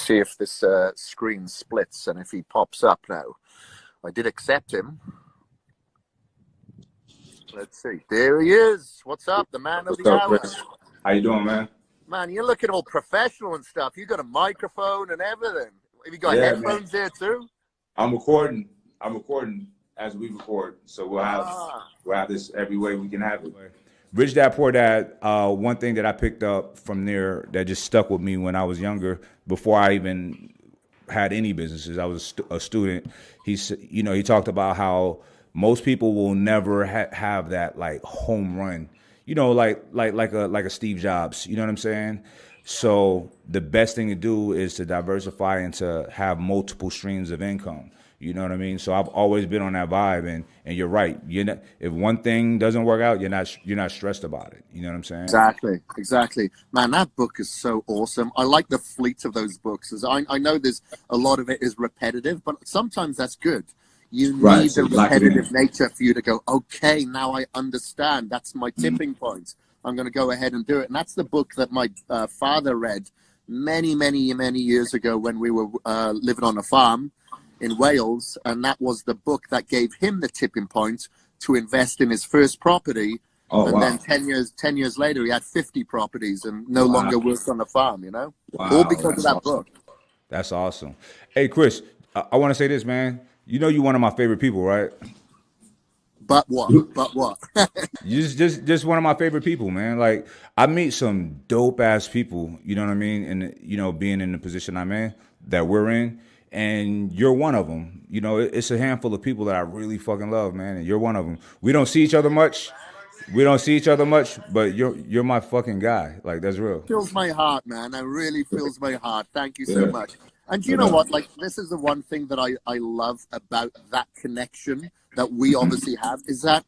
see if this screen splits and if he pops up now. I did accept him. Let's see. There he is. What's up? The man of the hour. Chris? How you doing, man? Man, you're looking all professional and stuff. You got a microphone and everything. Have you got headphones there too? I'm recording as we record. So we'll have this every way we can have it. Rich Dad Poor Dad, one thing that I picked up from there that just stuck with me when I was younger, before I even had any businesses, I was a student. He talked about how most people will never have that like home run, like a Steve Jobs. You know what I'm saying? So the best thing to do is to diversify and to have multiple streams of income. You know what I mean? So I've always been on that vibe, and you're right. If one thing doesn't work out, you're not stressed about it. You know what I'm saying? Exactly. Man, that book is so awesome. I like the fleet of those books. I know there's a lot of it is repetitive, but sometimes that's good. You need the repetitive nature for you to go, okay, now I understand. That's my tipping point. I'm going to go ahead and do it. And that's the book that my father read many years ago when we were living on a farm in Wales, and that was the book that gave him the tipping point to invest in his first property. Then 10 years later, he had 50 properties and no longer worked on the farm, all because of that book. That's awesome. Hey, Kris, I want to say this, man. You're one of my favorite people, right? But what? You just one of my favorite people, man. Like, I meet some dope ass people, you know what I mean? And, being in the position I'm in, that we're in, and you're one of them. It's a handful of people that I really fucking love, man, and you're one of them. We don't see each other much, but you're my fucking guy. Like, that's real. Fills my heart, man. It really fills my heart. Thank you so much. And you know what? Like, this is the one thing that I love about that connection that we obviously have, is that,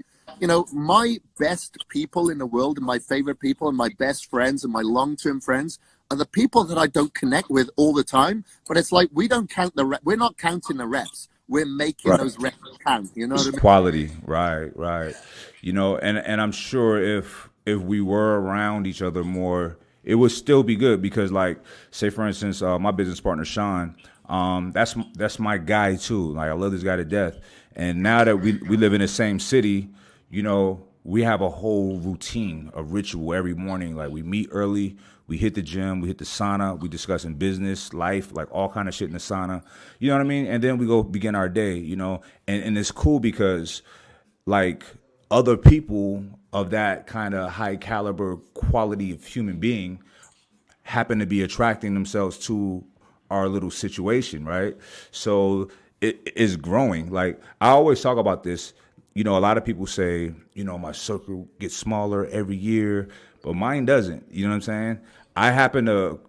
my best people in the world and my favorite people and my best friends and my long-term friends are the people that I don't connect with all the time. But it's like, we don't count we're not counting the reps. We're making those reps count. You know what I mean? Quality, right. And I'm sure if we were around each other more, it would still be good, because, like, say for instance, my business partner Sean, that's my guy too. Like, I love this guy to death. And now that we live in the same city, we have a whole routine, a ritual every morning. Like, we meet early, we hit the gym, we hit the sauna, we discussing business, life, like all kind of shit in the sauna. You know what I mean? And then we go begin our day. And it's cool because, like, other people of that kind of high caliber quality of human being happen to be attracting themselves to our little situation, right? So it is growing. Like, I always talk about this. A lot of people say, my circle gets smaller every year, but mine doesn't. You know what I'm saying? I happen to,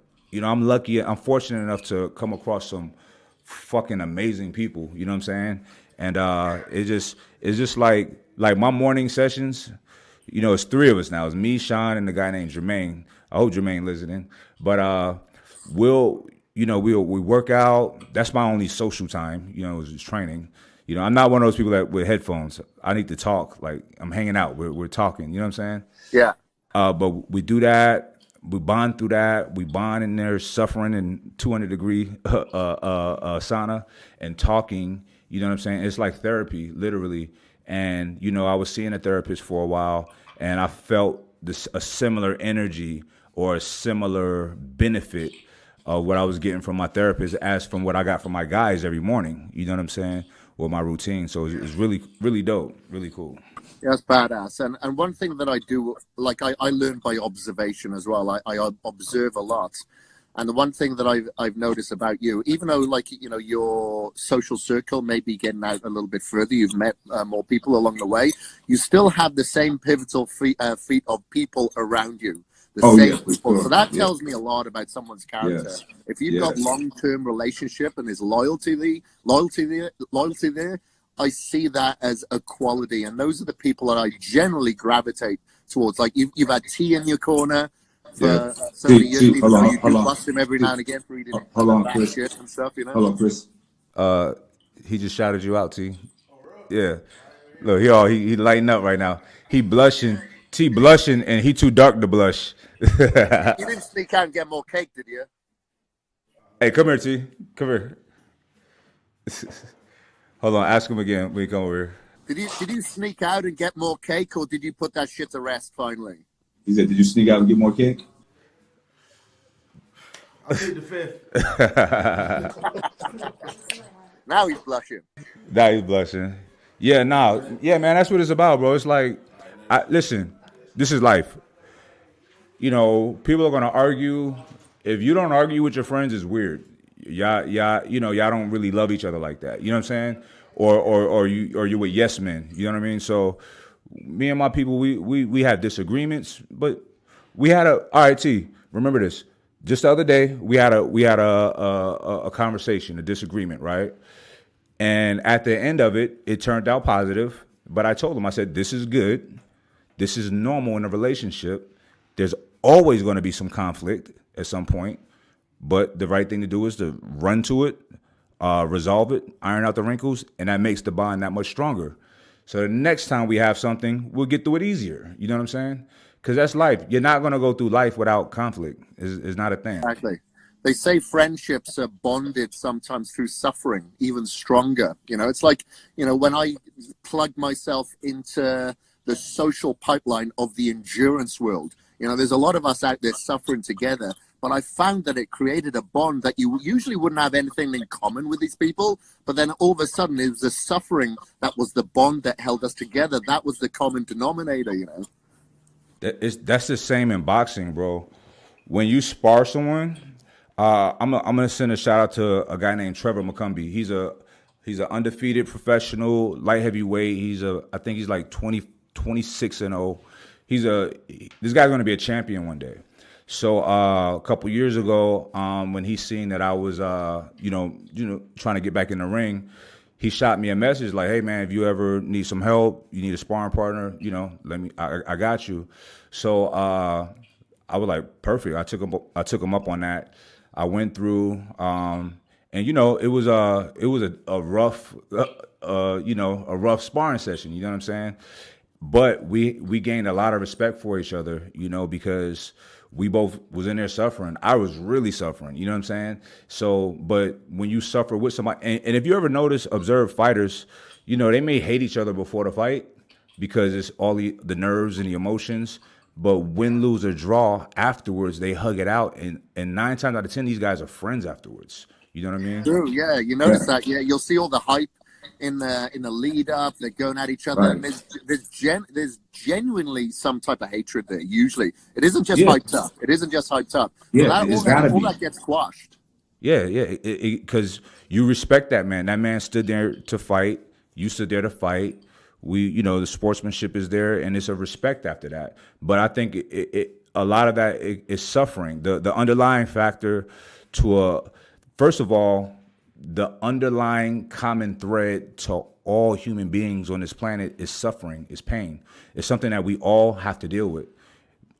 I'm fortunate enough to come across some fucking amazing people. You know what I'm saying? And it's just like my morning sessions. It's three of us now. It's me, Sean, and the guy named Jermaine. I hope Jermaine listening. But we work out. That's my only social time. Is just training. I'm not one of those people that with headphones. I need to talk. Like, I'm hanging out. We're talking. You know what I'm saying? Yeah. But we do that. We bond through that. We bond in there, suffering in 200-degree sauna and talking. You know what I'm saying? It's like therapy, literally. And, I was seeing a therapist for a while, and I felt a similar energy or a similar benefit of what I was getting from my therapist as from what I got from my guys every morning. You know what I'm saying? With my routine. So it's really, really dope, really cool. Yeah, that's badass. And one thing that I do, like, I learn by observation as well. I observe a lot. And the one thing that I've noticed about you, even though, like, your social circle may be getting out a little bit further, you've met more people along the way, you still have the same pivotal feet of people around you. Same people. Sure. So that tells me a lot about someone's character. Yes. If you've got long-term relationship and there's loyalty there, I see that as a quality. And those are the people that I generally gravitate towards. Like, you've had T in your corner for so many years. You bust him every now and again for eating Chris. Shit and stuff, Hold on, Kris. He just shouted you out, T. Yeah. Look, he lighting up right now. He blushing. T blushing, and he too dark to blush. You didn't sneak out and get more cake, did you? Hey, come here, T. Come here. Hold on. Ask him again when he come over here. Did you sneak out and get more cake, or did you put that shit to rest finally? He said, "Did you sneak out and get more cake?" I'll take the fifth. Now he's blushing. Now he's blushing. Yeah, nah. Yeah, man, that's what it's about, bro. It's like, listen, this is life. You know, people are gonna argue. If you don't argue with your friends, it's weird. Y'all don't really love each other like that. You know what I'm saying? Or you're with yes men. You know what I mean? So, me and my people, we had disagreements, but we had all right. T, remember this. Just the other day, we had a conversation, a disagreement, right? And at the end of it, it turned out positive. But I told him, I said, this is good. This is normal in a relationship. There's always going to be some conflict at some point. But the right thing to do is to run to it, resolve it, iron out the wrinkles, and that makes the bond that much stronger. So the next time we have something, we'll get through it easier. You know what I'm saying? Because that's life. You're not going to go through life without conflict. It's not a thing. Exactly. They say friendships are bonded sometimes through suffering, even stronger. You know, it's like, when I plug myself into the social pipeline of the endurance world, there's a lot of us out there suffering together. But I found that it created a bond that you usually wouldn't have anything in common with these people. But then all of a sudden, it was the suffering that was the bond that held us together. That was the common denominator. That's the same in boxing, bro. When you spar someone, I'm gonna send a shout out to a guy named Trevor McCumbee. He's an undefeated professional light heavyweight. I think he's like 26-0. This guy's gonna be a champion one day. So a couple years ago, when he seen that I was trying to get back in the ring, he shot me a message like, "Hey man, if you ever need some help, you need a sparring partner, I got you." So I was like, perfect. I took him up on that. I went through, and it was a rough, a rough sparring session. You know what I'm saying? But we gained a lot of respect for each other, because we both was in there suffering. I was really suffering. You know what I'm saying? So, but when you suffer with somebody, and if you ever observe fighters, they may hate each other before the fight because it's all the nerves and the emotions. But win, lose, or draw, afterwards, they hug it out. And 9 times out of 10, these guys are friends afterwards. You know what I mean? True, yeah. You notice that. Yeah, you'll see all the hype in the lead up. They're going at each other. Right. And there's genuinely some type of hatred there. Usually, it isn't just hyped up. It isn't just hyped up. Yeah, all that gets quashed. Yeah, because you respect that man. That man stood there to fight. You stood there to fight. The sportsmanship is there, and it's a respect after that. But I think a lot of that is suffering. The underlying factor first of all, the underlying common thread to all human beings on this planet is suffering, is pain. It's something that we all have to deal with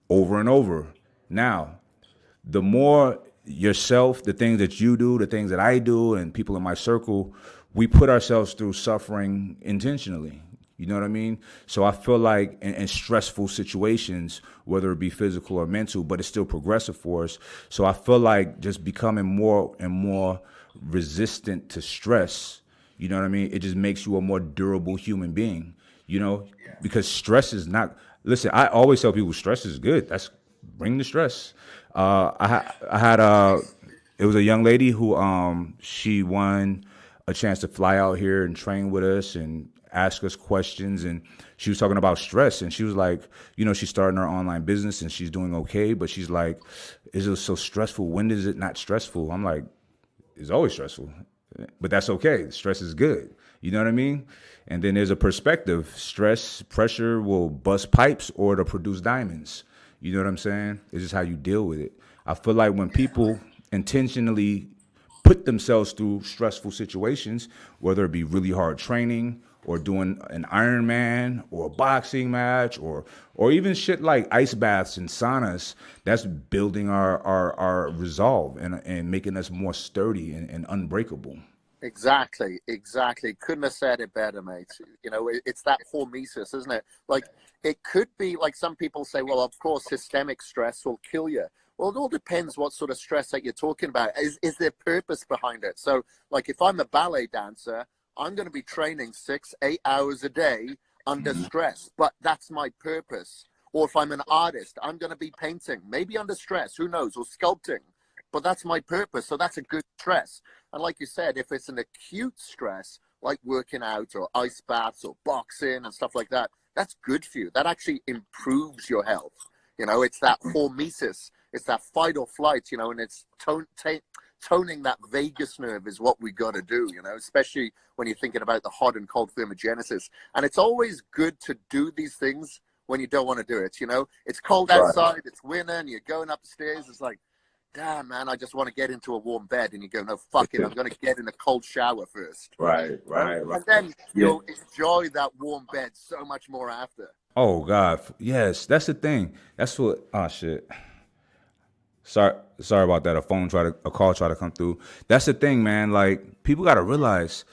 over and over. Now, the more yourself, the things that you do, the things that I do, and people in my circle, we put ourselves through suffering intentionally. You know what I mean? So I feel like in stressful situations, whether it be physical or mental, but it's still progressive for us. So I feel like just becoming more and more resistant to stress, you know what I mean? It just makes you a more durable human being, because stress is not, listen, I always tell people stress is good. Bring the stress. I had it was a young lady who, she won a chance to fly out here and train with us and ask us questions, and she was talking about stress, and she was like, she's starting her online business and she's doing okay, but she's like, is it so stressful? When is it not stressful? I'm like, it's always stressful, but that's okay. Stress is good. You know what I mean? And then there's a perspective. Stress, pressure will bust pipes or it'll produce diamonds. You know what I'm saying? It's just how you deal with it. I feel like when people intentionally put themselves through stressful situations, whether it be really hard training or doing an Ironman or a boxing match or even shit like ice baths and saunas, that's building our resolve and making us more sturdy and unbreakable. Exactly. Couldn't have said it better, mate. It's that hormesis, isn't it? Like, it could be like some people say, well, of course, systemic stress will kill you. Well, it all depends what sort of stress that you're talking about. Is there purpose behind it? So, like, if I'm a ballet dancer, I'm going to be training 6-8 hours a day under stress, but that's my purpose. Or if I'm an artist, I'm going to be painting, maybe under stress, who knows, or sculpting, but that's my purpose. So that's a good stress. And like you said, if it's an acute stress, like working out or ice baths or boxing and stuff like that, that's good for you. That actually improves your health. You know, it's that hormesis, it's that fight or flight, you know, and it's toning that vagus nerve is what we got to do, you know, especially when you're thinking about the hot and cold thermogenesis. And it's always good to do these things when you don't want to do it, you know. It's cold outside, it's winter, and you're going upstairs. It's like, damn, man, I just want to get into a warm bed. And you go, no, fuck it, I'm going to get in a cold shower first. Right. And then you'll enjoy that warm bed so much more after. Oh God, yes, that's the thing. That's what. Oh shit. Sorry about that. A call tried to come through. That's the thing, man. Like, people got to realize,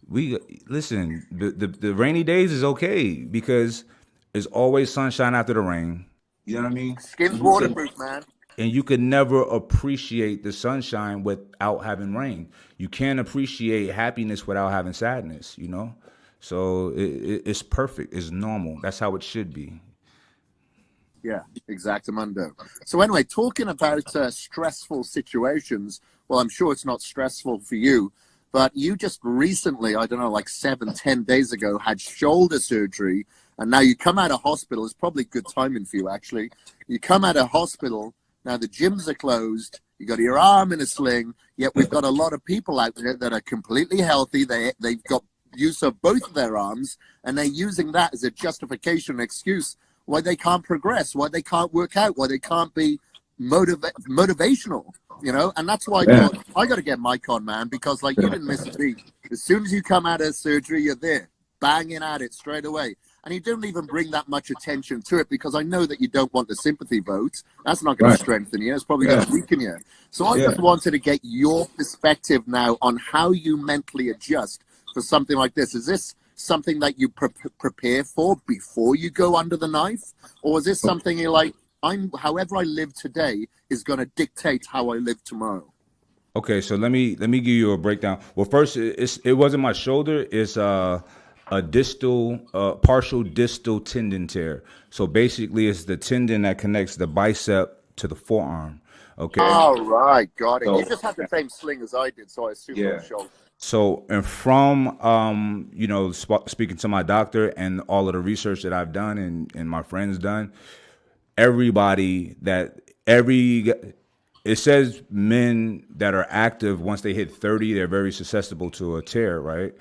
listen. The rainy days is okay because there's always sunshine after the rain. You know what I mean? Skin's waterproof, man. And you could never appreciate the sunshine without having rain. You can't appreciate happiness without having sadness, you know? So it's perfect. It's normal. That's how it should be. Yeah, exactamundo. So anyway, talking about stressful situations, well, I'm sure it's not stressful for you, but you just recently, I don't know, like 7-10 days ago, had shoulder surgery, and now you come out of hospital. It's probably good timing for you, actually. You come out of hospital, now the gyms are closed, you got your arm in a sling, yet we've got a lot of people out there that are completely healthy. They've got use of both of their arms, and they're using that as a justification, excuse why they can't progress, why they can't work out, why they can't be motivational, you know. And that's why I got to get Mike on, man, because like, you didn't miss a beat. As soon as you come out of surgery, you're there banging at it straight away, and you don't even bring that much attention to it, because I know that you don't want the sympathy votes. That's not going to strengthen you. It's probably going to weaken you. So I just wanted to get your perspective now on how you mentally adjust for something like this. Is this something that you prepare for before you go under the knife, or is this something you're like, however I live today is going to dictate how I live tomorrow? Okay, so let me give you a breakdown. Well, first, it wasn't my shoulder. It's a partial distal tendon tear. So basically, it's the tendon that connects the bicep to the forearm. Okay. All right, got it. So, you just had the same sling as I did, so I assume it was shoulder. So, and from, speaking to my doctor and all of the research that I've done and my friends done, it says men that are active, once they hit 30, they're very susceptible to a tear, right?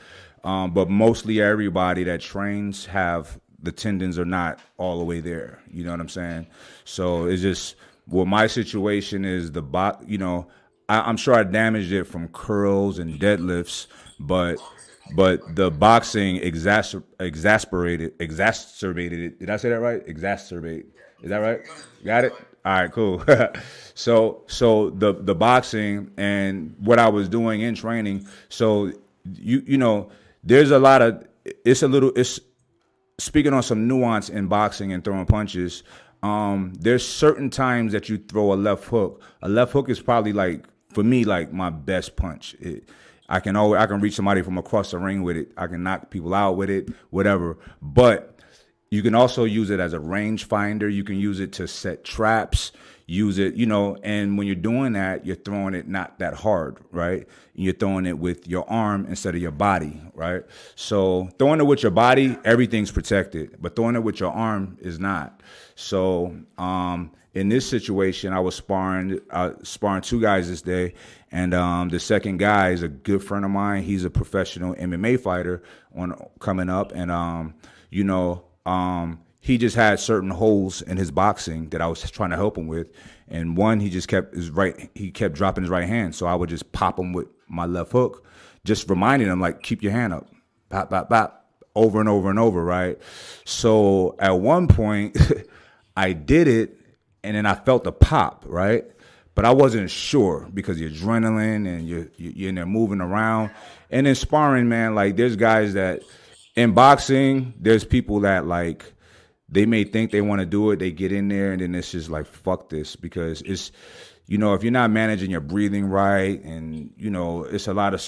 But mostly everybody that trains the tendons are not all the way there. You know what I'm saying? So it's just, my situation is I'm sure I damaged it from curls and deadlifts, but the boxing exacerbated it. Did I say that right? Exacerbate. Is that right? Got it? All right, cool. So the boxing and what I was doing in training. So there's a lot of, it's speaking on some nuance in boxing and throwing punches. There's certain times that you throw a left hook. A left hook is probably, like, for me, like my best punch. I can reach somebody from across the ring with it. I can knock people out with it, whatever. But you can also use it as a range finder. You can use it to set traps. Use it, and when you're doing that, you're throwing it not that hard, right? You're throwing it with your arm instead of your body, right? So throwing it with your body, everything's protected, but throwing it with your arm is not. So in this situation, I was sparring two guys this day, and the second guy is a good friend of mine. He's a professional MMA fighter coming up, and he just had certain holes in his boxing that I was trying to help him with. And one, he kept dropping his right hand. So I would just pop him with my left hook, just reminding him, like, keep your hand up, pop, pop, pop, over and over and over, right? So at one point, I did it, and then I felt the pop, right? But I wasn't sure because the adrenaline and you're in there moving around. And in sparring, man, like, there's guys that, in boxing, there's people that, like, they may think they want to do it. They get in there and then it's just like, fuck this, because it's, if you're not managing your breathing right, and it's a lot of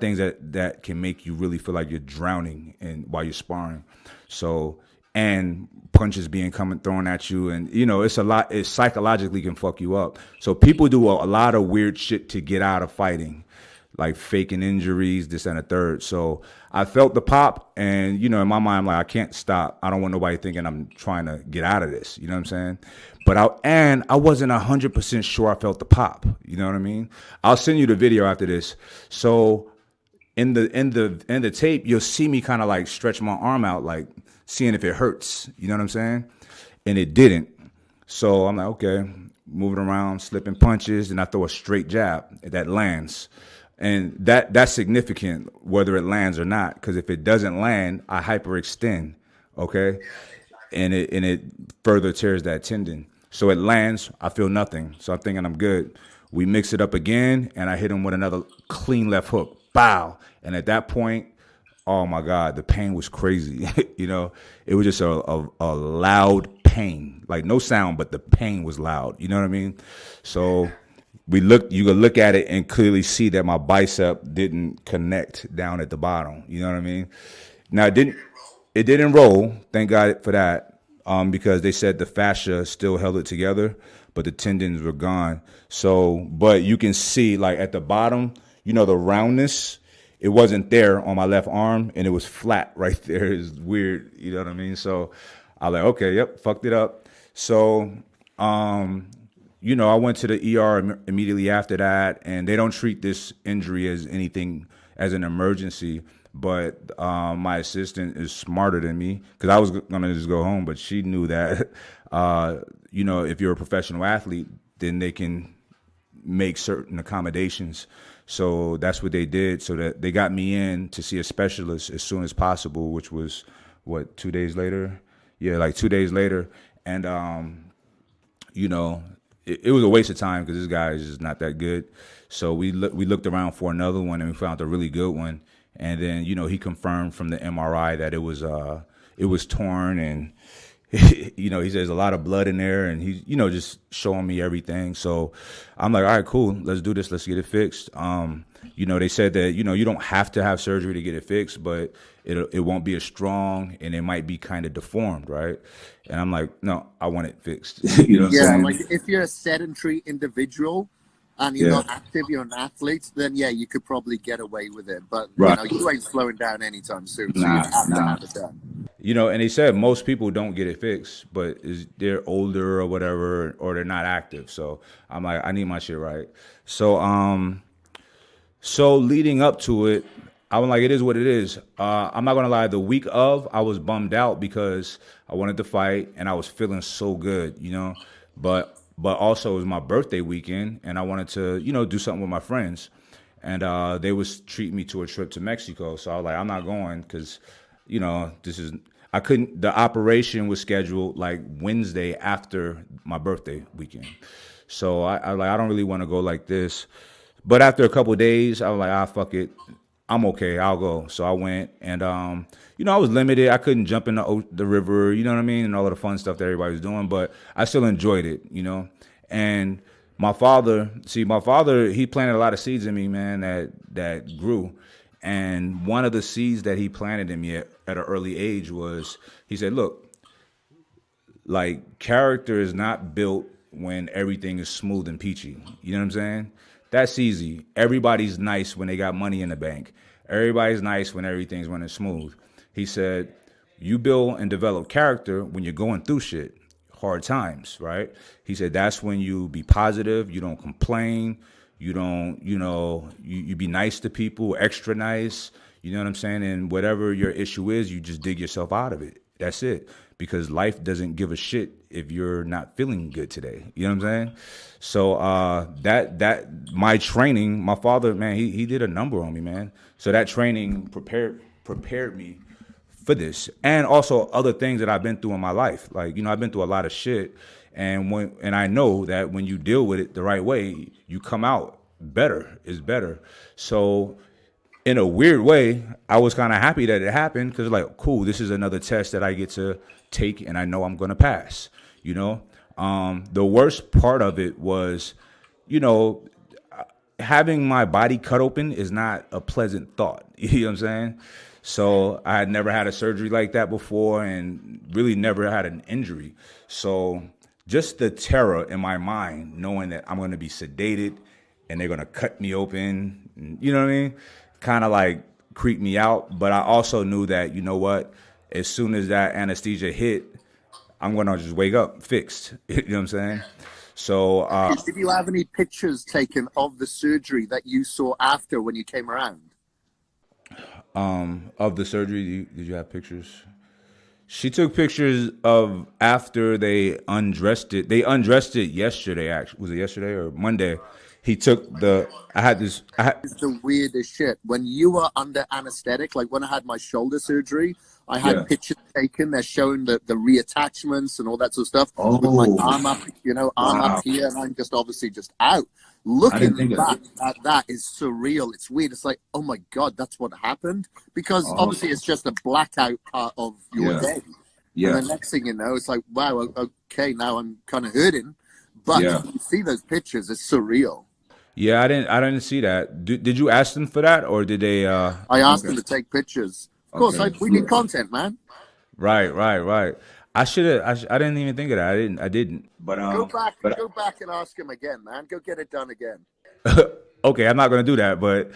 things that can make you really feel like you're drowning while you're sparring. So, and punches being thrown at you, and it's a lot. It psychologically can fuck you up. So people do a lot of weird shit to get out of fighting, like faking injuries, this and a third. So I felt the pop, and in my mind, I'm like, I can't stop. I don't want nobody thinking I'm trying to get out of this. You know what I'm saying? But I wasn't 100% sure I felt the pop. You know what I mean? I'll send you the video after this. So in the tape, you'll see me kind of like stretch my arm out, like seeing if it hurts. You know what I'm saying? And it didn't. So I'm like, okay, moving around, slipping punches, and I throw a straight jab that lands. And that's significant, whether it lands or not, because if it doesn't land, I hyperextend, okay? And it further tears that tendon. So it lands, I feel nothing. So I'm thinking I'm good. We mix it up again, and I hit him with another clean left hook. Bow. And at that point, oh my God, the pain was crazy. It was just a loud pain. Like no sound, but the pain was loud. You know what I mean? So you could look at it and clearly see that my bicep didn't connect down at the bottom. You know what I mean? Now it didn't roll. Thank God for that. Because they said the fascia still held it together, but the tendons were gone. So, but you can see like at the bottom, the roundness, it wasn't there on my left arm, and it was flat right there. It's weird. You know what I mean? So I was like, okay, yep, fucked it up. So, I went to the ER immediately after that, and they don't treat this injury as anything, as an emergency. But my assistant is smarter than me, because I was going to just go home, but she knew that, if you're a professional athlete, then they can make certain accommodations. So that's what they did, so that they got me in to see a specialist as soon as possible, which was, 2 days later? Yeah, like 2 days later. And, it was a waste of time because this guy is just not that good. So we looked around for another one, and we found a really good one. And then, he confirmed from the MRI that it was torn, and, he says there's a lot of blood in there, and he's, just showing me everything. So I'm like, all right, cool. Let's do this. Let's get it fixed. They said that, you don't have to have surgery to get it fixed, but it won't be as strong, and it might be kind of deformed. Right. And I'm like, no, I want it fixed. You know what I'm saying? Like if you're a sedentary individual, and you're not active, you're an athlete, then you could probably get away with it. But you ain't slowing down anytime soon, so you have to have it done. And they said most people don't get it fixed, but they're older or whatever, or they're not active. So I'm like, I need my shit right. So so leading up to it, I was like, it is what it is. I'm not gonna lie, the week of, I was bummed out because I wanted to fight and I was feeling so good, But also it was my birthday weekend, and I wanted to, do something with my friends. And they was treating me to a trip to Mexico. So I was like, I'm not going because, the operation was scheduled like Wednesday after my birthday weekend. So I don't really want to go like this. But after a couple of days, I was like, fuck it. I'm okay. I'll go. So I went, and, I was limited. I couldn't jump in the river, you know what I mean? And all of the fun stuff that everybody was doing, but I still enjoyed it, And my father, he planted a lot of seeds in me, man, that grew. And one of the seeds that he planted in me at an early age was, he said, look, like, character is not built when everything is smooth and peachy. You know what I'm saying? That's easy. Everybody's nice when they got money in the bank. Everybody's nice when everything's running smooth. He said, you build and develop character when you're going through shit, hard times, right? He said, that's when you be positive, you don't complain, you don't, you be nice to people, extra nice, you know what I'm saying? And whatever your issue is, you just dig yourself out of it. That's it. Because life doesn't give a shit if you're not feeling good today. You know what I'm saying? So that my training, my father, man, he did a number on me, man. So that training prepared me for this, and also other things that I've been through in my life. Like, I've been through a lot of shit, and I know that when you deal with it the right way, you come out better. It's better. So in a weird way, I was kind of happy that it happened because, like, cool, this is another test that I get to take, and I know I'm going to pass. You know, the worst part of it was, you know, having my body cut open is not a pleasant thought. You know what I'm saying? So I had never had a surgery like that before, and really never had an injury. So just the terror in my mind, knowing that I'm going to be sedated and they're going to cut me open, you know what I mean? Kind of like creeped me out. But I also knew that, you know what? As soon as that anesthesia hit, I'm going to just wake up fixed. You know what I'm saying? So, did you have any pictures taken of the surgery that you saw after when you came around? of the surgery, did you have pictures? She took pictures of after they undressed it. They undressed it yesterday. Actually, was it yesterday or Monday? He took the. I had this. It's the weirdest shit. When you were under anesthetic, like when I had my shoulder surgery, I had pictures taken. They're showing the reattachments and all that sort of stuff. Oh, with my arm up, arm up here, and I'm just obviously just out. Looking back at that is surreal. It's weird. It's like, oh my God, that's what happened. Because obviously it's just a blackout part of your day. Yeah. And the next thing you know, it's like, wow, okay, now I'm kind of hurting. But you see those pictures, it's surreal. Yeah, I didn't see that. Did you ask them for that, or did they? I asked them to take pictures. Of course, we need content, man. Right. I should have. I didn't even think of that. I didn't. But go back and ask him again, man. Go get it done again. Okay, I'm not gonna do that, but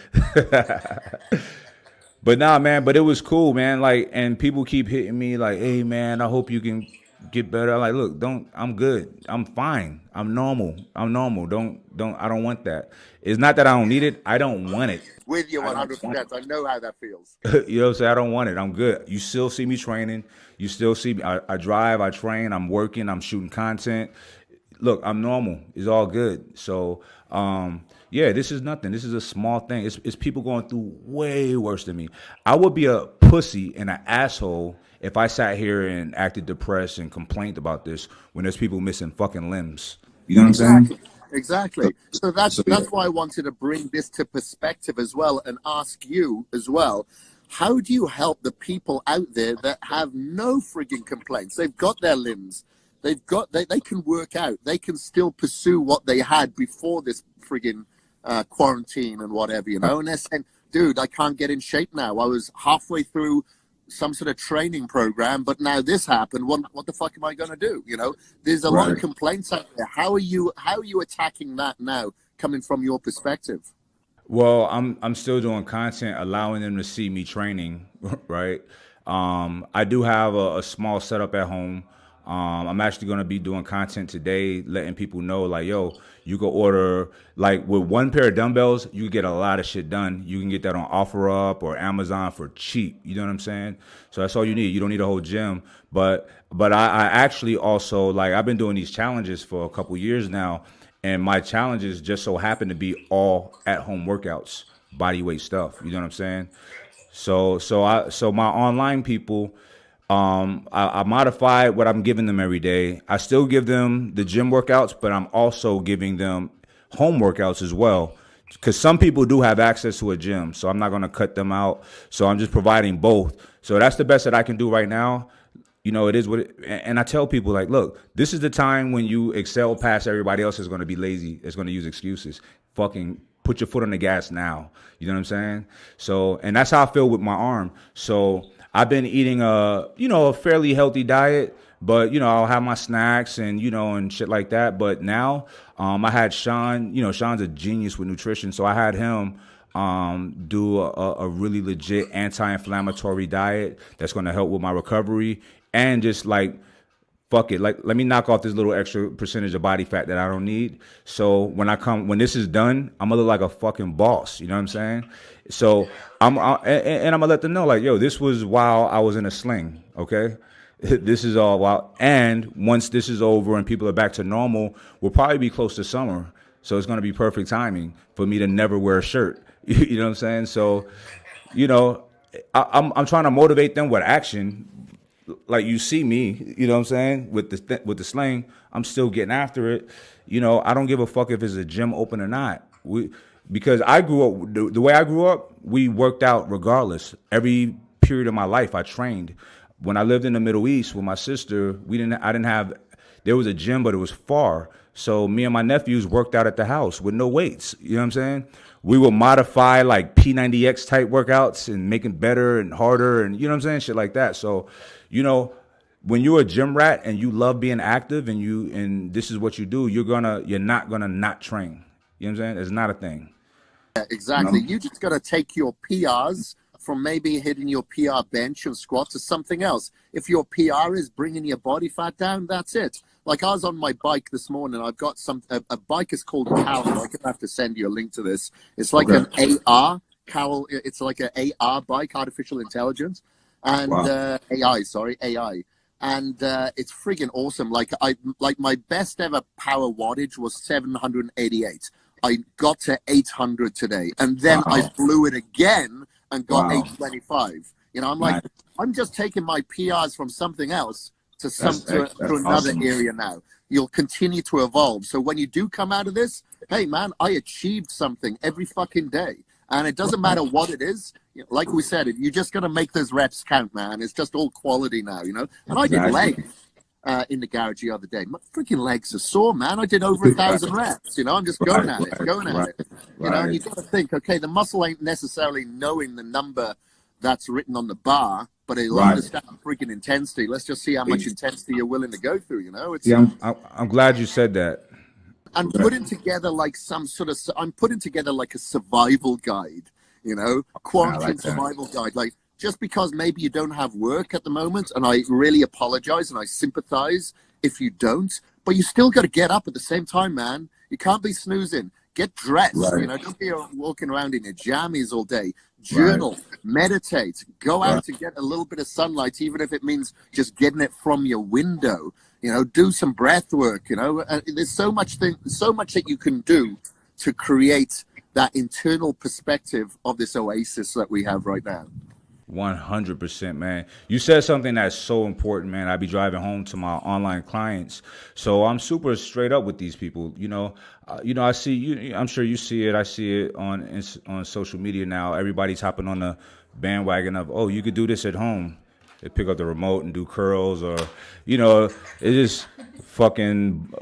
but nah, man. But it was cool, man. Like, and people keep hitting me like, "Hey, man, I hope you can get better." I'm like, look, I'm good. I'm fine. I'm normal. Don't. I don't want that. It's not that I don't need it. I don't want it. With you 100%. I know how that feels. You know what I'm saying? I don't want it. I'm good. You still see me training. You still see me. I drive. I train. I'm working. I'm shooting content. Look, I'm normal. It's all good. So, yeah, this is nothing. This is a small thing. It's people going through way worse than me. I would be a pussy and an asshole if I sat here and acted depressed and complained about this when there's people missing fucking limbs. You know what I'm saying? Exactly. So that's why I wanted to bring this to perspective as well and ask you as well. How do you help the people out there that have no frigging complaints? They've got their limbs. They can work out. They can still pursue what they had before this frigging quarantine and whatever, And they're saying, dude, I can't get in shape now. I was halfway through some sort of training program, but now this happened. What the fuck am I going to do? There's a lot of complaints out there. How are you attacking that now, coming from your perspective? Well, I'm still doing content, allowing them to see me training, right? I do have a small setup at home. I'm actually going to be doing content today, letting people know, like, yo, you can order, like, with one pair of dumbbells, you can get a lot of shit done. You can get that on OfferUp or Amazon for cheap. You know what I'm saying? So that's all you need. You don't need a whole gym. But I actually also, like, I've been doing these challenges for a couple years now, and my challenges just so happen to be all at-home workouts, body weight stuff. You know what I'm saying? So my online people, I modified what I'm giving them every day. I still give them the gym workouts, but I'm also giving them home workouts as well. Because some people do have access to a gym, so I'm not going to cut them out. So I'm just providing both. So that's the best that I can do right now. It is what it, and I tell people, like, look, this is the time when you excel past everybody else is going to be lazy. It's going to use excuses. Fucking put your foot on the gas now. You know what I'm saying? So, and that's how I feel with my arm. So I've been eating a fairly healthy diet, but, I'll have my snacks and, and shit like that. But now, I had Sean, Sean's a genius with nutrition. So I had him, do a really legit anti-inflammatory diet that's going to help with my recovery and just like, fuck it. Like, let me knock off this little extra percentage of body fat that I don't need. So when this is done, I'm gonna look like a fucking boss. You know what I'm saying? So I'm gonna let them know, like, yo, this was while I was in a sling. Okay, this is all while. And once this is over and people are back to normal, we'll probably be close to summer. So it's gonna be perfect timing for me to never wear a shirt. You know what I'm saying? So, I'm trying to motivate them with action. Like, you see me, you know what I'm saying, with the sling, I'm still getting after it. I don't give a fuck if it's a gym open or not. because I grew up the way I grew up, we worked out regardless. Every period of my life, I trained. When I lived in the Middle East with my sister, I didn't have. There was a gym, but it was far. So me and my nephews worked out at the house with no weights. You know what I'm saying? We will modify like P90X type workouts and make it better and harder, and you know what I'm saying, shit like that. So, you know, when you're a gym rat and you love being active and this is what you do, you're not gonna not train. You know what I'm saying? It's not a thing. Yeah, exactly. You just got to take your PRs from maybe hitting your PR bench and squat to something else. If your PR is bringing your body fat down, that's it. Like I was on my bike this morning. I've got a bike is called Carol. I could have to send you a link to this. It's like an AR Carol. It's like an AR bike, artificial intelligence, and AI. And it's friggin' awesome. Like my best ever power wattage was 788. I got to 800 today, and then I blew it again and got 825. You know, I'm like, I'm just taking my PRs from something else to another awesome area now. You'll continue to evolve. So when you do come out of this, hey man, I achieved something every fucking day. And it doesn't matter what it is. You know, like we said, you're just going to make those reps count, man. It's just all quality now, you know. And I did legs in the garage the other day. My freaking legs are sore, man. I did over 1,000 reps. You know, I'm just going at it. You know, and you got to think, okay, the muscle ain't necessarily knowing the number that's written on the bar, but it'll understand freaking intensity. Let's just see how much intensity you're willing to go through, you know. It's, I'm glad you said that. I'm putting together like I'm putting together like a survival guide, you know, quarantine survival guide. Like, just because maybe you don't have work at the moment, and I really apologize and I sympathize if you don't, but you still got to get up at the same time, man. You can't be snoozing. Get dressed, you know, don't be walking around in your jammies all day. Journal, meditate, go out to get a little bit of sunlight, even if it means just getting it from your window. You know, do some breath work, you know. There's so much that you can do to create that internal perspective of this oasis that we have right now. 100%, man. You said something that's so important, man. I be driving home to my online clients, so I'm super straight up with these people. You know, I see you. I'm sure you see it. I see it on social media now. Everybody's hopping on the bandwagon of, oh, you could do this at home. They pick up the remote and do curls, or, you know, it's just fucking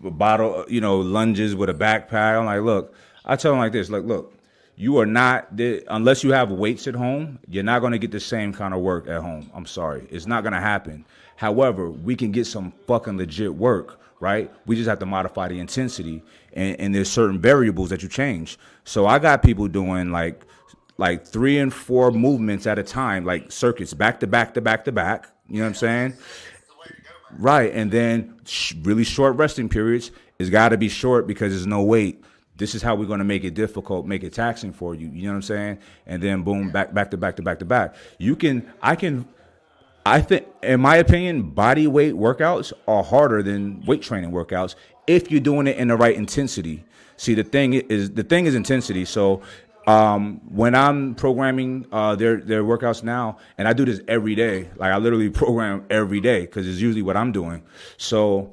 bottle, you know, lunges with a backpack. I'm like, look, I tell them like this, like, look. You are not, unless you have weights at home, you're not going to get the same kind of work at home. I'm sorry. It's not going to happen. However, we can get some fucking legit work, right? We just have to modify the intensity, and there's certain variables that you change. So I got people doing like 3 and 4 movements at a time, like circuits, back to back to back to back. You know what I'm saying? Right. And then really short resting periods. It's got to be short because there's no weight. This is how we're going to make it difficult, make it taxing for you. You know what I'm saying? And then boom, back to back to back to back. I think, in my opinion, body weight workouts are harder than weight training workouts if you're doing it in the right intensity. See, the thing is intensity. So when I'm programming their workouts now, and I do this every day, like I literally program every day because it's usually what I'm doing. So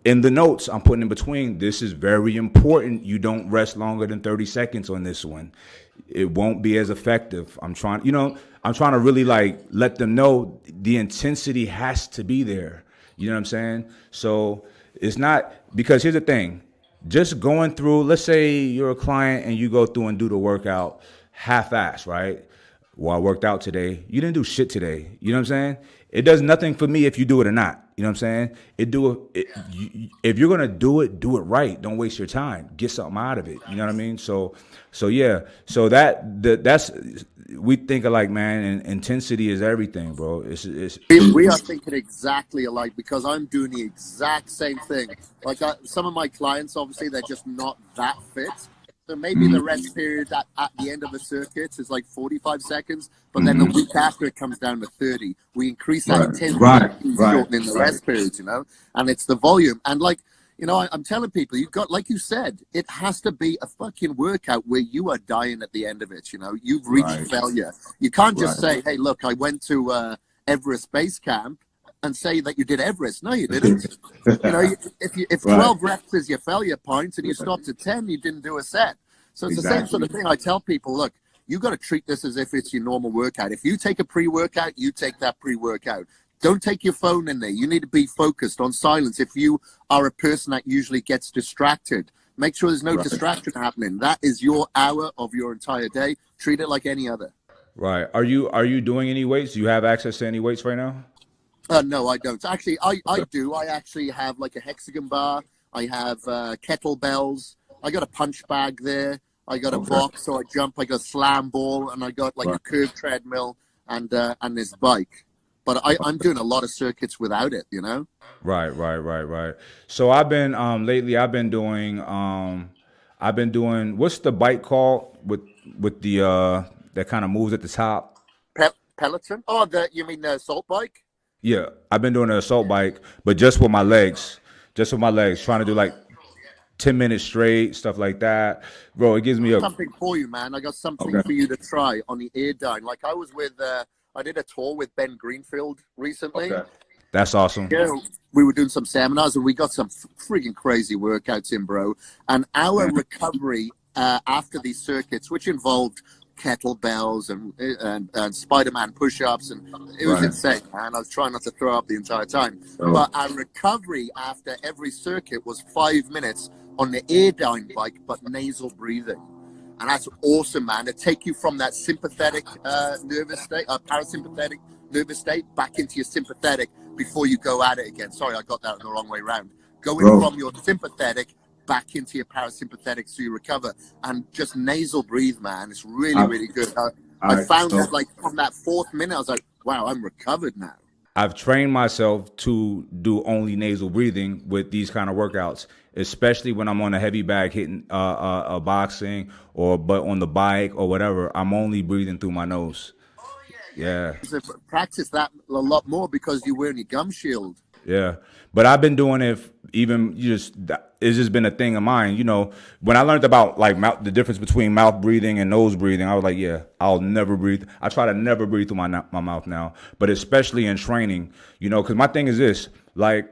in the notes, I'm putting in between, this is very important. You don't rest longer than 30 seconds on this one. It won't be as effective. I'm trying to really like let them know the intensity has to be there. You know what I'm saying? So it's not, because here's the thing, just going through, let's say you're a client and you go through and do the workout half-ass, right? Well, I worked out today. You didn't do shit today. You know what I'm saying? It does nothing for me if you do it or not. You know what I'm saying? If you're going to do it right. Don't waste your time. Get something out of it. You know what I mean? So yeah. So that's we think alike, man, and intensity is everything, bro. We are thinking exactly alike, because I'm doing the exact same thing. Like some of my clients, obviously, they're just not that fit. So maybe the rest period at the end of the circuit is like 45 seconds, but then the week after it comes down to 30. We increase that intensity, shortening the rest periods, you know, and it's the volume. And like, you know, I'm telling people, you've got, like you said, it has to be a fucking workout where you are dying at the end of it. You know, you've reached failure. You can't just say, hey, look, I went to Everest Base Camp and say that you did Everest. No, you didn't. You know, if 12 reps is your failure point and you stopped at 10, you didn't do a set. So it's the same sort of thing. I tell people, look, you got to treat this as if it's your normal workout. If you take a pre-workout, you take that pre-workout. Don't take your phone in there. You need to be focused on silence. If you are a person that usually gets distracted, make sure there's no distraction happening. That is your hour of your entire day. Treat it like any other. Right. Are you doing any weights? Do you have access to any weights right now? No, I don't. Actually, I do. I actually have like a hexagon bar. I have kettlebells. I got a punch bag there. I got a box, so I jump. I got a slam ball, and I got like a curved treadmill and this bike. But I'm doing a lot of circuits without it, you know? Right. So I've been lately I've been doing what's the bike called with the that kind of moves at the top? Peloton? Oh, you mean the assault bike? Yeah, I've been doing an assault bike, but just with my legs. Trying to do like 10 minutes straight, stuff like that. Bro, it gives me something for you, man. I got something for you to try on the air down. Like I did a tour with Ben Greenfield recently. Okay. That's awesome. Yeah, we were doing some seminars and we got some freaking crazy workouts in, bro. And our recovery after these circuits, which involved kettlebells and Spider-Man push-ups, and it was insane, man. I was trying not to throw up the entire time. But our recovery after every circuit was 5 minutes on the air down bike, but nasal breathing. And that's awesome, man. To take you from that sympathetic nervous state, parasympathetic nervous state, back into your sympathetic before you go at it again. Sorry, I got that the wrong way around. Going from your sympathetic back into your parasympathetic so you recover, and just nasal breathe, man. It's really, really good. I found that like from that 4th minute, I was like, wow, I'm recovered now. I've trained myself to do only nasal breathing with these kind of workouts, especially when I'm on a heavy bag hitting a boxing but on the bike or whatever. I'm only breathing through my nose. Yeah. So practice that a lot more because you're wearing your gum shield. Yeah, but I've been doing it it's just been a thing of mine. You know, when I learned about like the difference between mouth breathing and nose breathing, I was like, yeah, I'll never breathe. I try to never breathe through my mouth now, but especially in training, you know, because my thing is this, my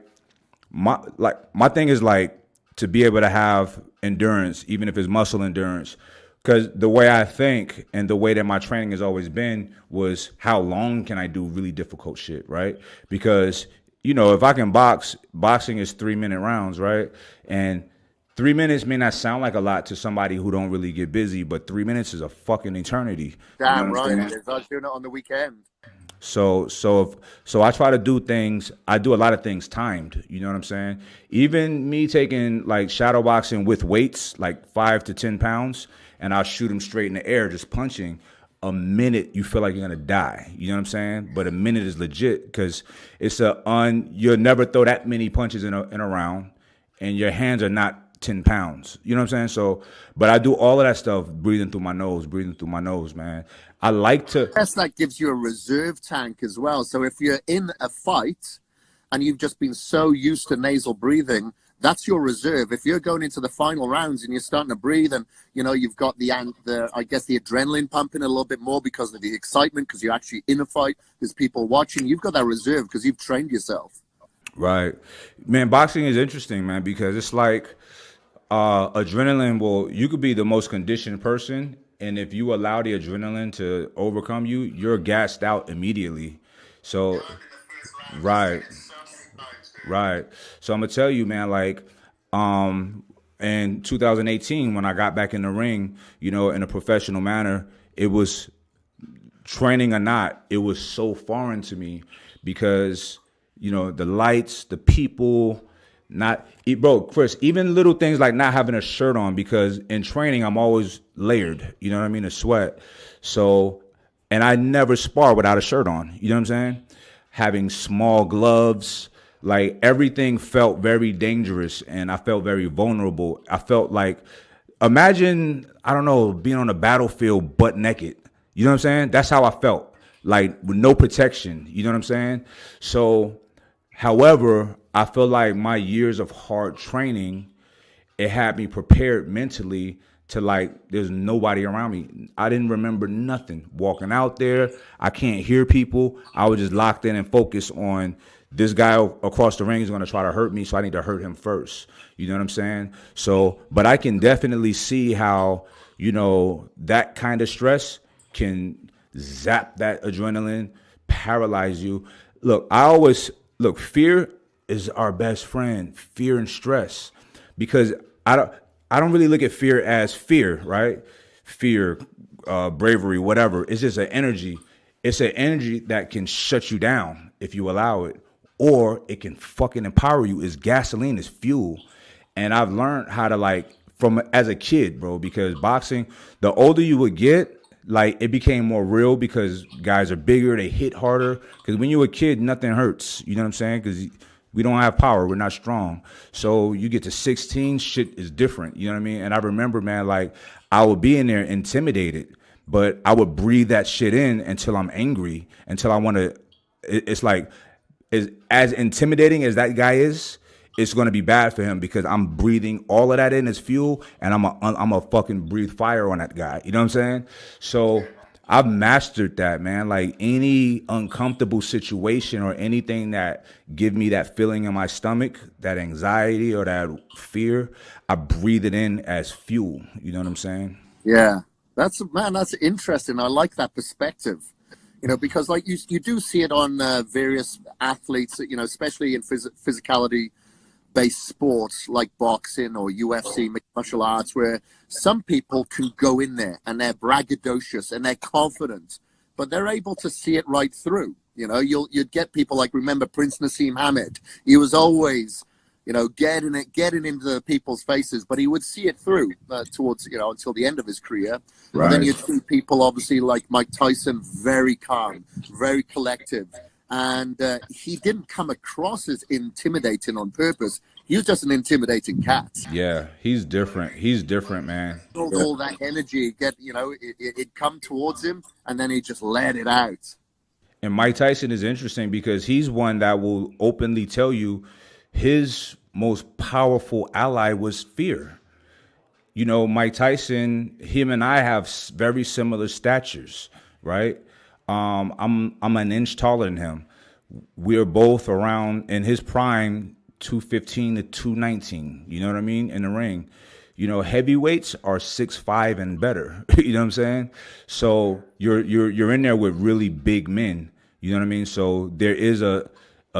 thing is like to be able to have endurance, even if it's muscle endurance. Because the way I think and the way that my training has always been was how long can I do really difficult shit, right? Because you know, if I can boxing is 3-minute rounds, right? And 3 minutes may not sound like a lot to somebody who don't really get busy, but 3 minutes is a fucking eternity. Damn right. I was doing it on the weekend. So I try to do things. I do a lot of things timed. You know what I'm saying? Even me taking like shadow boxing with weights, like 5 to 10 pounds, and I'll shoot them straight in the air, just punching. A minute you feel like you're gonna die, you know what I'm saying? But a minute is legit because it's you'll never throw that many punches in a round, and your hands are not 10 pounds. You know what I'm saying? So, but I do all of that stuff breathing through my nose, man. I like to. Yes, that gives you a reserve tank as well. So if you're in a fight and you've just been so used to nasal breathing, that's your reserve. If you're going into the final rounds and you're starting to breathe and, you know, you've got the adrenaline pumping a little bit more because of the excitement, because you're actually in a fight, there's people watching, you've got that reserve because you've trained yourself. Right. Man, boxing is interesting, man, because it's like adrenaline you could be the most conditioned person, and if you allow the adrenaline to overcome you, you're gassed out immediately. So, right. So I'm gonna tell you, man, like, in 2018, when I got back in the ring, you know, in a professional manner, it was training or not, it was so foreign to me because, you know, the lights, the people, Chris, even little things like not having a shirt on, because in training, I'm always layered, you know what I mean? A sweat. So, and I never spar without a shirt on, you know what I'm saying? Having small gloves, like everything felt very dangerous and I felt very vulnerable. I felt like, imagine, I don't know, being on a battlefield butt naked. You know what I'm saying? That's how I felt, like with no protection. You know what I'm saying? So, however, I feel like my years of hard training, it had me prepared mentally to like, there's nobody around me. I didn't remember nothing. Walking out there, I can't hear people. I was just locked in and focused on this guy across the ring is going to try to hurt me, so I need to hurt him first. You know what I'm saying? So, but I can definitely see how, you know, that kind of stress can zap that adrenaline, paralyze you. Look, I always look, fear is our best friend, fear and stress. Because I don't really look at fear as fear, right? Fear, bravery, whatever. It's just an energy. It's an energy that can shut you down if you allow it, or it can fucking empower you. It's gasoline, it's fuel. And I've learned how to like from as a kid, bro, because boxing, the older you would get, like it became more real because guys are bigger, they hit harder. Because when you're a kid, nothing hurts. You know what I'm saying? Because we don't have power, we're not strong. So you get to 16, shit is different. You know what I mean? And I remember, man, like I would be in there intimidated, but I would breathe that shit in until I'm angry, until I want to. It's like as intimidating as that guy is, it's going to be bad for him because I'm breathing all of that in as fuel, and I'm a fucking breathe fire on that guy. You know what I'm saying? So I've mastered that, man. Like any uncomfortable situation or anything that give me that feeling in my stomach, that anxiety or that fear, I breathe it in as fuel. You know what I'm saying? Yeah, that's interesting. I like that perspective. You know, because like you do see it on various athletes, you know, especially in physicality based sports like boxing or UFC, mixed martial arts, where some people can go in there and they're braggadocious and they're confident, but they're able to see it right through. You know, you'd get people like, remember Prince Nassim Hamed? He was always, you know, getting into the people's faces, but he would see it through towards, you know, until the end of his career. Right. And then you'd see people obviously like Mike Tyson, very calm, very collective. And he didn't come across as intimidating on purpose. He was just an intimidating cat. Yeah, he's different. He's different, man. All that energy, it come towards him, and then he just let it out. And Mike Tyson is interesting because he's one that will openly tell you his most powerful ally was fear. You know, Mike Tyson, him and I have very similar statures, right? I'm an inch taller than him. We're both around in his prime 215 to 219. You know what I mean? In the ring. You know, heavyweights are 6'5" and better. You know what I'm saying? So you're in there with really big men. You know what I mean? So there is a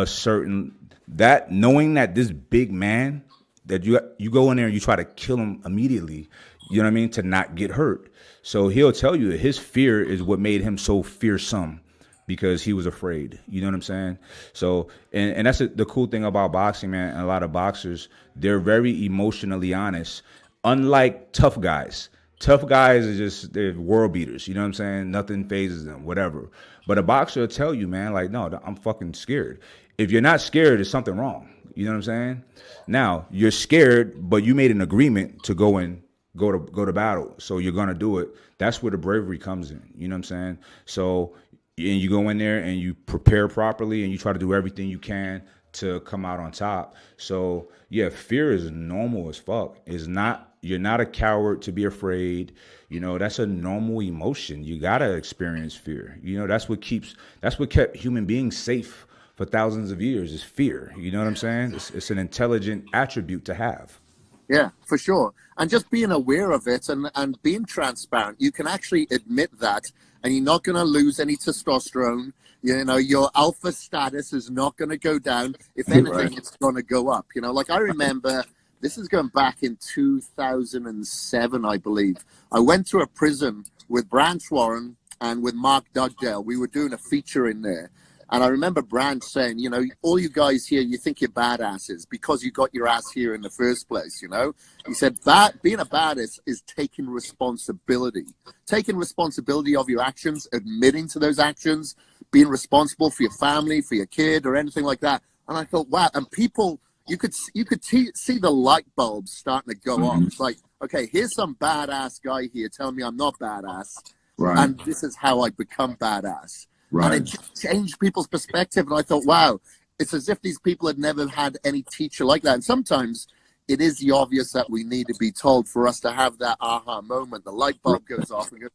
certain that knowing that this big man that you go in there and you try to kill him immediately. You know what I mean? To not get hurt. So he'll tell you that his fear is what made him so fearsome because he was afraid. You know what I'm saying? So, and that's the cool thing about boxing, man. And a lot of boxers, they're very emotionally honest. Unlike tough guys. Tough guys are just, they're world beaters. You know what I'm saying? Nothing phases them, whatever. But a boxer will tell you, man, like, no, I'm fucking scared. If you're not scared, there's something wrong. You know what I'm saying? Now, you're scared, but you made an agreement to go to battle. So you're going to do it. That's where the bravery comes in. You know what I'm saying? So, and you go in there and you prepare properly and you try to do everything you can to come out on top. So yeah, fear is normal as fuck. You're not a coward to be afraid. You know, that's a normal emotion. You got to experience fear. You know, that's what kept human beings safe for thousands of years is fear. You know what I'm saying? It's an intelligent attribute to have. Yeah, for sure. And just being aware of it and being transparent, you can actually admit that, and you're not going to lose any testosterone. You know, your alpha status is not going to go down. If anything, right, it's going to go up. You know, like I remember, this is going back in 2007, I believe. I went to a prison with Branch Warren and with Mark Dugdale. We were doing a feature in there. And I remember Branch saying, you know, all you guys here, you think you're badasses because you got your ass here in the first place, you know? He said, being a badass is taking responsibility. Taking responsibility of your actions, admitting to those actions, being responsible for your family, for your kid, or anything like that. And I thought, wow. And people, you could see the light bulbs starting to go off. It's like, okay, here's some badass guy here telling me I'm not badass. Right. And this is how I become badass. Right. And it just changed people's perspective. And I thought, wow, it's as if these people had never had any teacher like that. And sometimes it is the obvious that we need to be told for us to have that aha moment. The light bulb goes off and goes,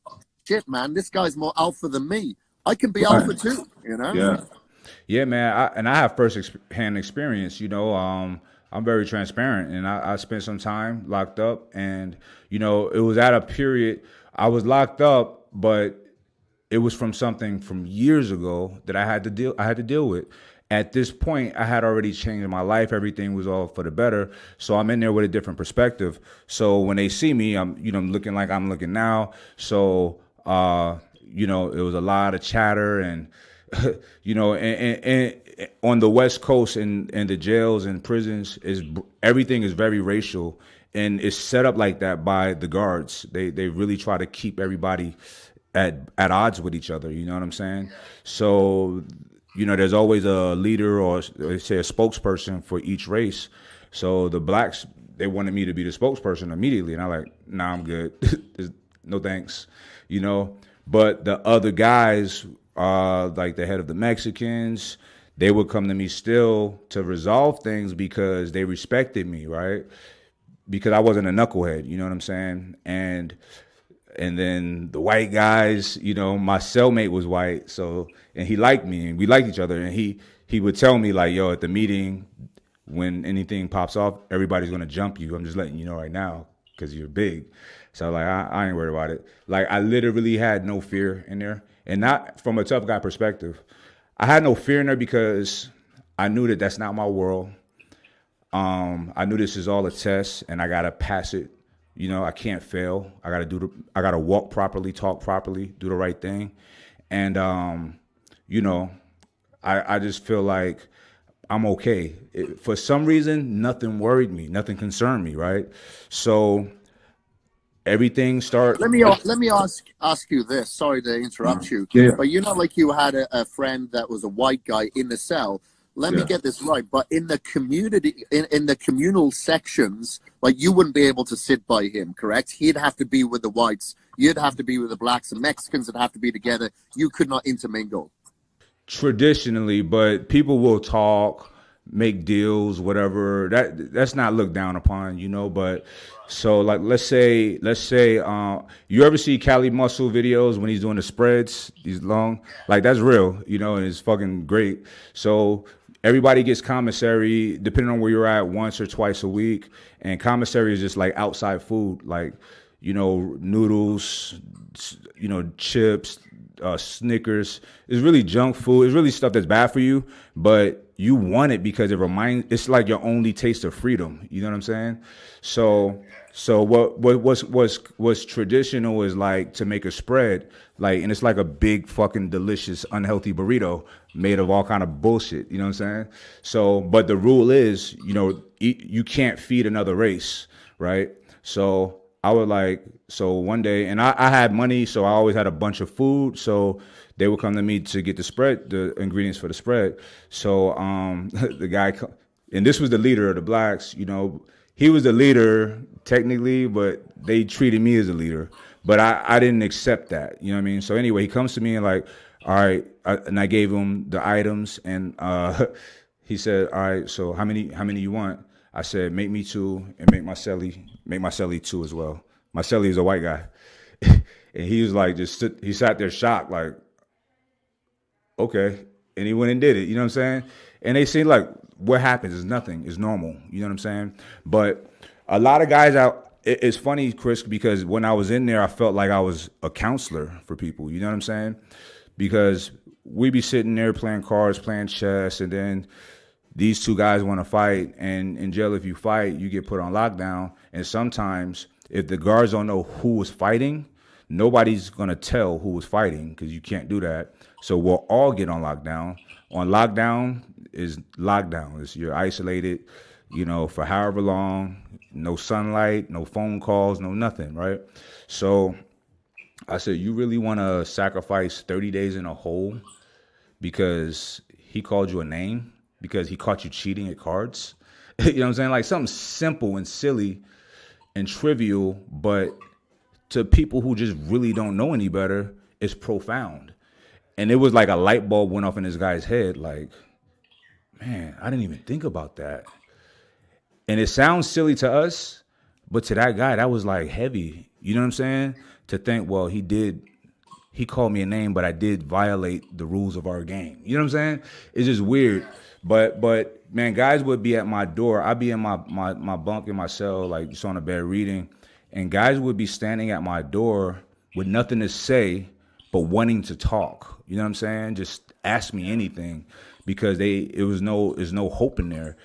shit, man, this guy's more alpha than me. I can be alpha too, you know? Yeah. Yeah, man. I have first-hand experience. You know, I'm very transparent, and I spent some time locked up, and it was at a period I was locked up, but it was from something from years ago that I had to deal with. At this point, I had already changed my life. Everything was all for the better. So I'm in there with a different perspective. So when they see me, I'm looking like I'm looking now. So it was a lot of chatter and and on the West Coast and the jails and prisons everything is very racial, and it's set up like that by the guards. They really try to keep everybody at odds with each other. You know what I'm saying? So there's always a leader or they say a spokesperson for each race. So the blacks, they wanted me to be the spokesperson immediately, and I'm like, nah, I'm good. No thanks. But the other guys, like the head of the Mexicans, they would come to me still to resolve things because they respected me, right? Because I wasn't a knucklehead, you know what I'm saying? And then the white guys, my cellmate was white, and he liked me, and we liked each other, and he would tell me like, yo, at the meeting, when anything pops off, everybody's gonna jump you. I'm just letting you know right now because you're big. So like, I ain't worried about it. Like, I literally had no fear in there, and not from a tough guy perspective. I had no fear in there because I knew that that's not my world. I knew this is all a test, and I gotta pass it. I can't fail. I gotta walk properly, talk properly, do the right thing. And I just feel like I'm okay. For some reason, nothing worried me, nothing concerned me, right? So everything started. Let me ask you this. Sorry to interrupt you. Yeah. But like you had a friend that was a white guy in the cell. Let me get this right. But in the community, in the communal sections, like, you wouldn't be able to sit by him, correct? He'd have to be with the whites. You'd have to be with the blacks and Mexicans would have to be together. You could not intermingle. Traditionally, but people will talk, make deals, whatever. That's not looked down upon, but so like let's say you ever see Cali Muscle videos when he's doing the spreads, these long, like, that's real, and it's fucking great. So everybody gets commissary depending on where you're at once or twice a week, and commissary is just like outside food, like noodles, chips, Snickers. It's really junk food. It's really stuff that's bad for you, but you want it because it's like your only taste of freedom. You know what I'm saying? So what was traditional is like to make a spread, like, and it's like a big fucking delicious unhealthy burrito made of all kind of bullshit. You know what I'm saying? So, but the rule is, you can't feed another race, right? So I would so one day, and I had money, so I always had a bunch of food. So they would come to me to get the ingredients for the spread. So the guy, and this was the leader of the blacks, he was the leader technically, but they treated me as a leader. But I didn't accept that, you know what I mean? So anyway, he comes to me and like, all right, and I gave him the items, and he said, all right, so how many you want? I said, make me 2 and make my celly 2 as well. My celly is a white guy. And he was like, he sat there shocked, like, okay. And he went and did it, you know what I'm saying? And they say, like, what happens is nothing, it's normal, you know what I'm saying? But a lot of guys it's funny, Kris, because when I was in there, I felt like I was a counselor for people, you know what I'm saying? Because we be sitting there playing cards, playing chess, and then these two guys want to fight, and in jail, if you fight, you get put on lockdown. And sometimes, if the guards don't know who was fighting, nobody's going to tell who was fighting because you can't do that. So we'll all get on lockdown. On lockdown is lockdown. You're isolated, for however long, no sunlight, no phone calls, no nothing, right? So I said, you really want to sacrifice 30 days in a hole because he called you a name? Because he caught you cheating at cards? You know what I'm saying? Like, something simple and silly and trivial, but to people who just really don't know any better, it's profound. And it was like a light bulb went off in this guy's head, like, man, I didn't even think about that. And it sounds silly to us, but to that guy, that was like heavy. You know what I'm saying? To think, well, he did he called me a name, but I did violate the rules of our game. You know what I'm saying? It's just weird. But man, guys would be at my door. I'd be in my bunk in my cell, like just on the bed reading, and guys would be standing at my door with nothing to say but wanting to talk. You know what I'm saying? Just ask me anything, because there's no hope in there.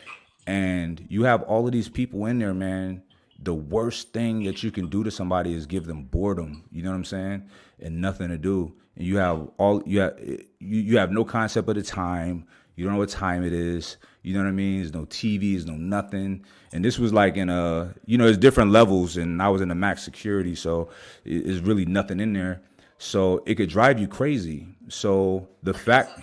And you have all of these people in there, man. The worst thing that you can do to somebody is give them boredom. You know what I'm saying? And nothing to do. And you have no concept of the time. You don't know what time it is. You know what I mean? There's no TV, there's no nothing. And this was like in it's different levels, and I was in the max security, so it's really nothing in there. So it could drive you crazy. So the fact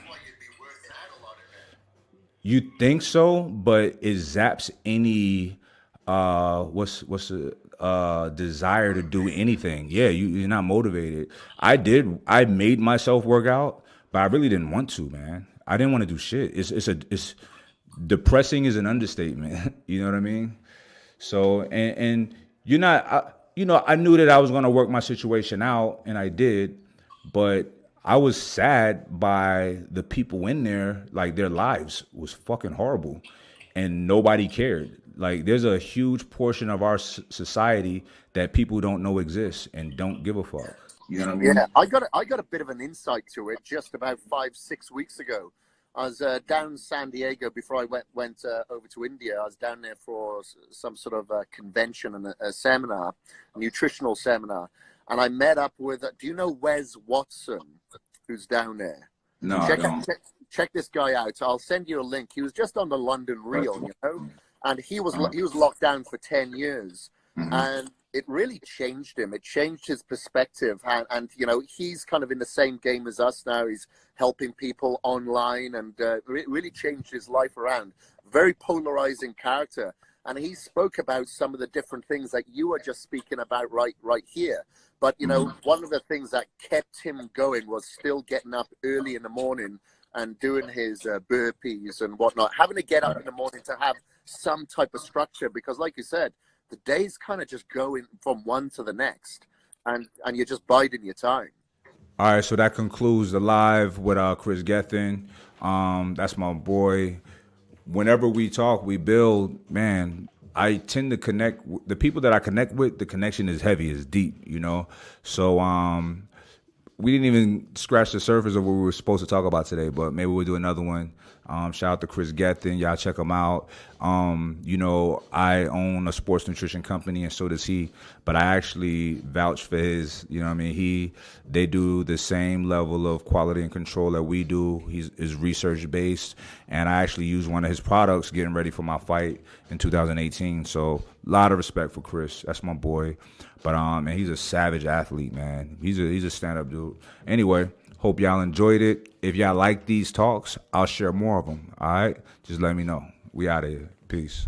you think so, but it zaps any desire to do anything. Yeah, you're not motivated. I made myself work out, but I really didn't want to, man. I didn't want to do shit. It's depressing is an understatement. You know what I mean? So and you're not. I knew that I was going to work my situation out, and I did, but I was sad by the people in there. Like, their lives was fucking horrible, and nobody cared. Like, there's a huge portion of our society that people don't know exists and don't give a fuck. You know what I mean? Yeah, I got a bit of an insight to it just about 5-6 weeks ago. I was down in San Diego before I went over to India. I was down there for some sort of convention and a seminar, a nutritional seminar. And I met up with, do you know Wes Watson, who's down there? No, I don't. Check this guy out. I'll send you a link. He was just on the London Reel, you know? And he was locked down for 10 years. Mm-hmm. And it really changed him. It changed his perspective. And he's kind of in the same game as us now. He's helping people online, and really changed his life around. Very polarizing character. And he spoke about some of the different things that you were just speaking about right here. But, one of the things that kept him going was still getting up early in the morning and doing his burpees and whatnot, having to get up in the morning to have some type of structure, because like you said, the day's kind of just going from one to the next, and you're just biding your time. All right, so that concludes the live with Kris Gethin. That's my boy. Whenever we talk, we build, man. I tend to connect the people that I connect with. The connection is heavy, is deep, So we didn't even scratch the surface of what we were supposed to talk about today, but maybe we'll do another one. Shout out to Kris Gethin. Y'all check him out. I own a sports nutrition company, and so does he. But I actually vouch for his, they do the same level of quality and control that we do. He's research based, and I actually use one of his products getting ready for my fight in 2018. So a lot of respect for Kris. That's my boy. But and he's a savage athlete, man. He's a stand-up dude. Anyway, hope y'all enjoyed it. If y'all like these talks, I'll share more of them. All right? Just let me know. We out of here. Peace.